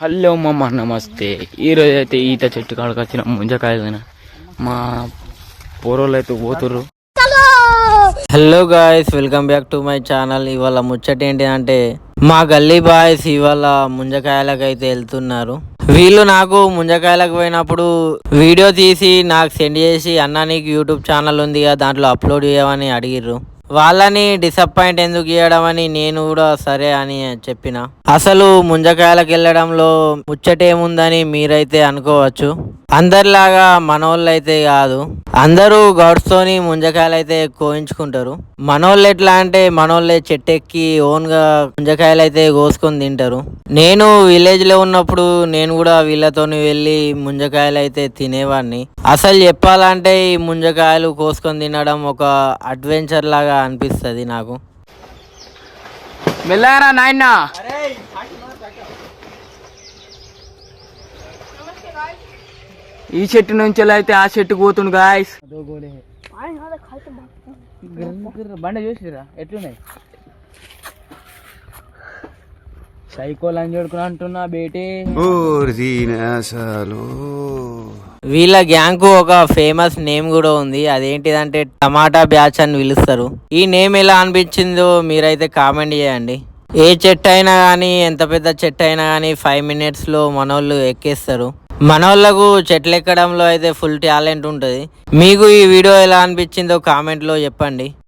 Hello మమ్మ నమస్తే. ఈరోజు అయితే ఈత చెట్టు కాడకు వచ్చిన ముంజకాయలు మా పోరోళ్ళు అయితే పోతుర్రు. Hello guys, welcome back to my channel. ఇవాళ ముచ్చట ఏంటి అంటే మా గల్లీ బాయ్స్ ఇవాళ ముంజకాయలకు అయితే వెళ్తున్నారు. వీళ్ళు నాకు ముంజకాయలకు పోయినప్పుడు వీడియో తీసి నాకు సెండ్ చేసి, అన్న నీకు యూట్యూబ్ ఛానల్ ఉంది కదా దాంట్లో అప్లోడ్ చేయమని అడిగిర్రు. వాళ్ళని డిసప్పాయింట్ ఎందుకు చేయడం అని నేను కూడా సరే అని చెప్పిన. అసలు ముంజకాయలకు వెళ్ళడంలో ముచ్చటేముందని మీరైతే అనుకోవచ్చు. అందరిలాగా మనోళ్ళు అయితే కాదు, అందరూ గౌడ్స్తోని ముంజకాయలు అయితే కోయించుకుంటారు. మనోళ్ళు ఎట్లా అంటే మనోళ్ళే చెట్టెక్కి ఓన్ గా ముంజకాయలు అయితే కోసుకొని తింటారు. నేను విలేజ్ లో ఉన్నప్పుడు నేను కూడా వీళ్ళతోని వెళ్ళి ముంజకాయలు అయితే తినేవాడిని. అసలు చెప్పాలంటే ఈ ముంజకాయలు కోసుకొని తినడం ఒక అడ్వెంచర్ లాగా అనిపిస్తుంది నాకు. మెల్లారా నాయన. ఈ చెట్టు నుంచి అయితే ఆ చెట్టు పోతుండు గాయస్. బండ చూసిరా ఎట్లున్నాయి సైకోల్ అని చూడుకుని అంటున్నా బేటే. వీళ్ళ గ్యాంగ్ కు ఒక ఫేమస్ నేమ్ కూడా ఉంది. అదేంటిదంటే టమాటా బ్యాచ్ అని పిలుస్తారు. ఈ నేమ్ ఎలా అనిపించిందో మీరైతే కామెంట్ చేయండి. ఏ చెట్టు అయినా కానీ, ఎంత పెద్ద చెట్టు అయినా కానీ 5 minutes లో మనోళ్ళు ఎక్కేస్తారు. మనోళ్ళకు చెట్లు ఎక్కడంలో అయితే ఫుల్ టాలెంట్ ఉంటుంది. మీకు ఈ వీడియో ఎలా అనిపించిందో కామెంట్లో చెప్పండి.